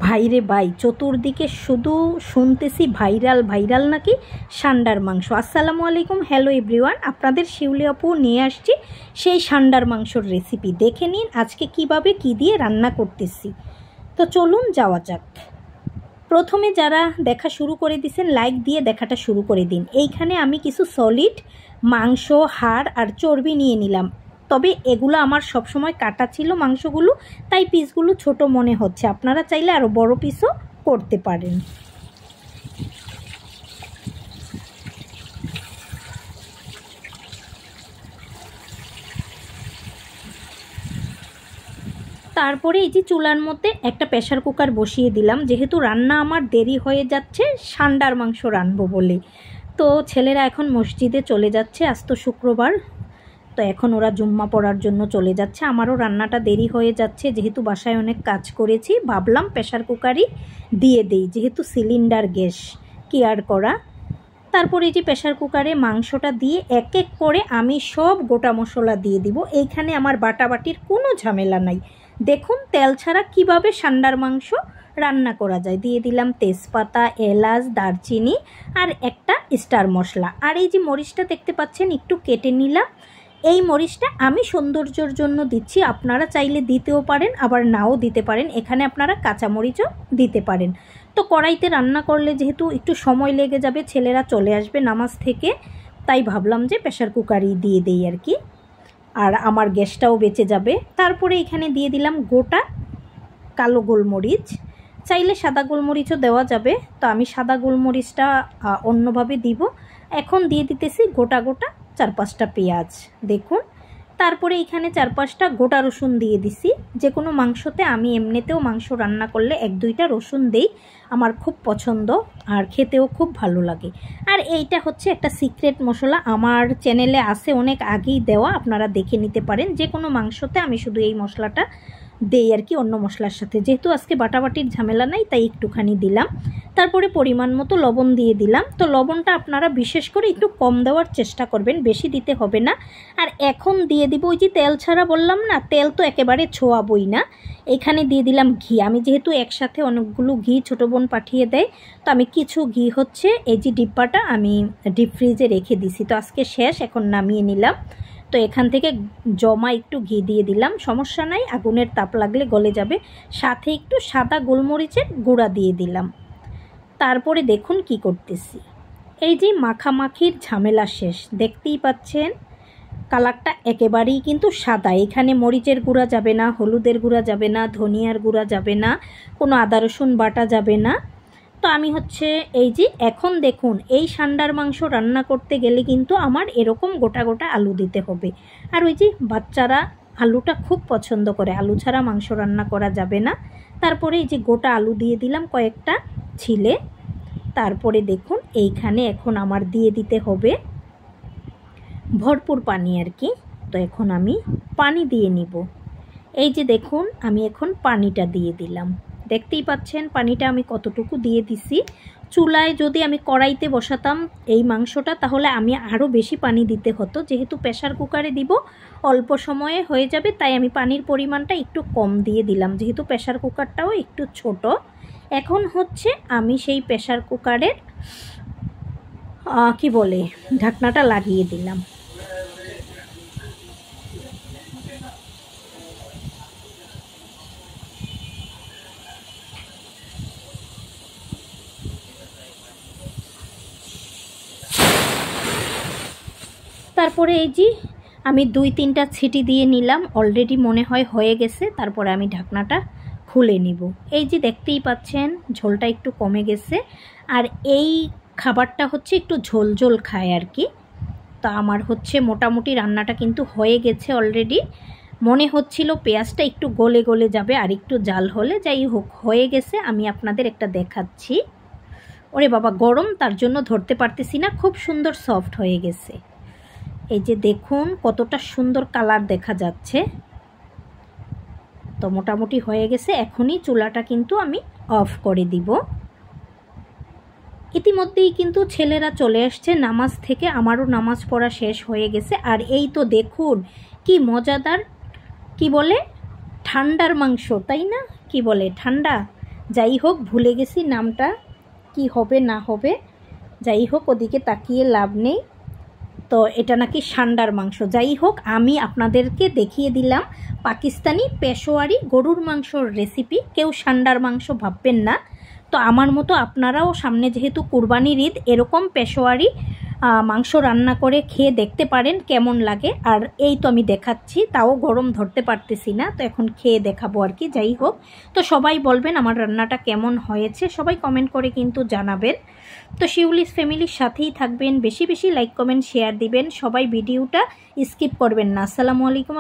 ভাইরে ভাই, চতুর্দিকে শুধু শুনতেছি ভাইরাল ভাইরাল নাকি সান্ডার মাংস। আসসালামু আলাইকুম, হ্যালো এভরিওয়ান, আপনাদের শিউলি আপু নিয়ে আসছি সেই সান্ডার মাংসর রেসিপি। দেখে নিন আজকে কিভাবে কি দিয়ে রান্না করতেছি। তো চলুন যাওয়া যাক। প্রথমে যারা দেখা শুরু করে দিয়েছেন লাইক দিয়ে দেখাটা শুরু করে দিন। এইখানে আমি কিছু সলিড মাংস, হাড় আর চর্বি নিয়ে নিলাম। তবে এগুলো আমার সবসময় কাটা ছিল মাংসগুলো, তাই পিসগুলো ছোট মনে হচ্ছে। আপনারা চাইলে আরও বড় পিসও করতে পারেন। তারপরে এই যে চুলার মধ্যে একটা প্রেসার কুকার বসিয়ে দিলাম, যেহেতু রান্না আমার দেরি হয়ে যাচ্ছে সান্ডার মাংস রানবো বলে। তো ছেলেরা এখন মসজিদে চলে যাচ্ছে, আজ তো শুক্রবার, তো এখন ওরা জুম্মা পড়ার জন্য চলে যাচ্ছে। আমারও রান্নাটা দেরি হয়ে যাচ্ছে, যেহেতু বাসায় অনেক কাজ করেছি, ভাবলাম প্রেসার কুকারই দিয়ে দেই, যেহেতু সিলিন্ডার গ্যাস কি আর করা। তারপরে এই যে প্রেসার কুকারে মাংসটা দিয়ে এক এক করে আমি সব গোটা মশলা দিয়ে দিব। এইখানে আমার বাটাবাটির কোনো ঝামেলা নাই। দেখুন তেল ছাড়া কিভাবে সান্ডার মাংস রান্না করা যায়। দিয়ে দিলাম তেজপাতা, এলাচ, দারচিনি আর একটা স্টার মশলা। আর এই যে মরিচটা দেখতে পাচ্ছেন একটু কেটে নিলাম, এই মরিচটা আমি সৌন্দর্যের জন্য দিচ্ছি। আপনারা চাইলে দিতেও পারেন, আবার নাও দিতে পারেন। এখানে আপনারা কাঁচা মরিচও দিতে পারেন। তো কড়াইতে রান্না করলে যেহেতু একটু সময় লেগে যাবে, ছেলেরা চলে আসবে নামাজ থেকে, তাই ভাবলাম যে প্রেসার কুকারই দিয়ে দেই আর কি, আর আমার গ্যাসটাও বেঁচে যাবে। তারপরে এখানে দিয়ে দিলাম গোটা কালো গোলমরিচ, চাইলে সাদা গোলমরিচও দেওয়া যাবে, তো আমি সাদা গোলমরিচটা অন্যভাবে দিব। এখন দিয়ে দিতেছি গোটা গোটা 4-5টা পেঁয়াজ, দেখুন। তারপরে এখানে 4-5টা গোটা রসুন দিয়ে দিছি। যে কোনো মাংসতে আমি এমনিতেও মাংস রান্না করলে 1-2টা রসুন দেই, আমার খুব পছন্দ আর খেতেও খুব ভালো লাগে। আর এইটা হচ্ছে একটা সিক্রেট মশলা, আমার চ্যানেলে আছে, অনেক আগেই দেওয়া, আপনারা দেখে নিতে পারেন। যে কোনো মাংসতে আমি শুধু এই মশলাটা দেই আর কি, অন্য মশলার সাথে। যেহেতু আজকে বাটাবাটির ঝামেলা নাই, তাই একটুখানি দিলাম। তারপরে পরিমাণ মতো লবণ দিয়ে দিলাম। তো লবণটা আপনারা বিশেষ করে একটু কম দেওয়ার চেষ্টা করবেন, বেশি দিতে হবে না। আর এখন দিয়ে দিব ওই যে তেল ছাড়া বললাম না, তেল তো একেবারে ছোঁয়াবই না। এখানে দিয়ে দিলাম ঘি। আমি যেহেতু একসাথে অনেকগুলো ঘি ছোটো বোন পাঠিয়ে দেয়, তো আমি কিছু ঘি হচ্ছে এই যে ডিব্বাটা আমি ডিপ ফ্রিজে রেখে দিছি, তো আজকে শেষ, এখন নামিয়ে নিলাম। তো এখান থেকে জমা একটু ঘি দিয়ে দিলাম, সমস্যা নাই, আগুনের তাপ লাগলে গলে যাবে। সাথে একটু সাদা গোলমরিচের গুঁড়া দিয়ে দিলাম। তারপরে দেখুন কি করতেছি, এই যে মাখামাখির ঝামেলা শেষ, দেখতেই পাচ্ছেন কালারটা একেবারেই কিন্তু সাদা। এখানে মরিচের গুঁড়া যাবে না, হলুদের গুঁড়া যাবে না, ধনিয়ার গুঁড়া যাবে না, কোনো আদা রসুন বাটা যাবে না। তো আমি হচ্ছে এই যে এখন দেখুন, এই সান্ডার মাংস রান্না করতে গেলে কিন্তু আমার এরকম গোটা গোটা আলু দিতে হবে। আর ওই যে বাচ্চারা আলুটা খুব পছন্দ করে, আলু ছাড়া মাংস রান্না করা যাবে না। তারপরে এই যে গোটা আলু দিয়ে দিলাম কয়েকটা ছিলে। তারপরে দেখুন এইখানে এখন আমার দিয়ে দিতে হবে ভরপুর পানি আর কি। তো এখন আমি পানি দিয়ে নিব। এই যে দেখুন আমি এখন পানিটা দিয়ে দিলাম, দেখতেই পাচ্ছেন পানিটা আমি কতটুকু দিয়ে দিছি। চুলায় যদি আমি কড়াইতে বসাতাম এই মাংসটা, তাহলে আমি আরও বেশি পানি দিতে হতো। যেহেতু প্রেসার কুকারে দিব, অল্প সময়ে হয়ে যাবে, তাই আমি পানির পরিমাণটা একটু কম দিয়ে দিলাম, যেহেতু প্রেসার কুকারটাও একটু ছোট। এখন হচ্ছে আমি সেই প্রেসার কুকারের কি বলে ঢাকনাটা লাগিয়ে দিলাম। তারপরে এই যে আমি 2-3টা ছিটি দিয়ে নিলাম, অলরেডি মনে হয় হয়ে গেছে। তারপরে আমি ঢাকনাটা খুলে নিব। এই যে দেখতেই পাচ্ছেন ঝোলটা একটু কমে গেছে, আর এই খাবারটা হচ্ছে একটু ঝোল ঝোল খায় আর কি। তো আমার হচ্ছে মোটামুটি রান্নাটা কিন্তু হয়ে গেছে অলরেডি। মনে হচ্ছিল পেঁয়াজটা একটু গলে গলে যাবে, আর একটু জাল হলে, যাই হোক হয়ে গেছে। আমি আপনাদের একটা দেখাচ্ছি। ওরে বাবা গরম, তার জন্য ধরতে পারতেছি না, খুব সুন্দর সফট হয়ে গেছে। এই যে দেখুন কতটা সুন্দর কালার দেখা যাচ্ছে। তো মোটামুটি হয়ে গেছে, এখনই চুলাটা কিন্তু আমি অফ করে দিব। ইতিমধ্যেই কিন্তু ছেলেরা চলে আসছে নামাজ থেকে, আমারও নামাজ পড়া শেষ হয়ে গেছে। আর এই তো দেখুন কি মজাদার, কি বলে ঠান্ডার মাংস, তাই না? কি বলে ঠান্ডা, যাই হোক ভুলে গেছি নামটা কি হবে না হবে, যাই হোক ওদিকে তাকিয়ে লাভ নেই। তো এটা নাকি সান্ডার মাংস। যাই হোক আমি আপনাদেরকে দেখিয়ে দিলাম পাকিস্তানি পেশোয়ারি গরুর মাংসর রেসিপি। কেউ সান্ডার মাংস ভাববেন না। তো আমার মতো আপনারাও সামনে যেহেতু কুরবানির ঈদ এরকম পেশোয়ারি মাংস রান্না করে খেয়ে দেখতে পারেন কেমন লাগে। আর এই তো আমি দেখাচ্ছি, তাও গরম ধরতে পারতেছি না, তো এখন খেয়ে দেখাবো আর কি। যাই হোক, তো সবাই বলবেন আমার রান্নাটা কেমন হয়েছে, সবাই কমেন্ট করে কিন্তু জানাবেন। তো শিউলিস ফ্যামিলির সাথেই থাকবেন, বেশি বেশি লাইক কমেন্ট শেয়ার দিবেন, সবাই ভিডিওটা স্কিপ করবেন না। আসসালামু আলাইকুম।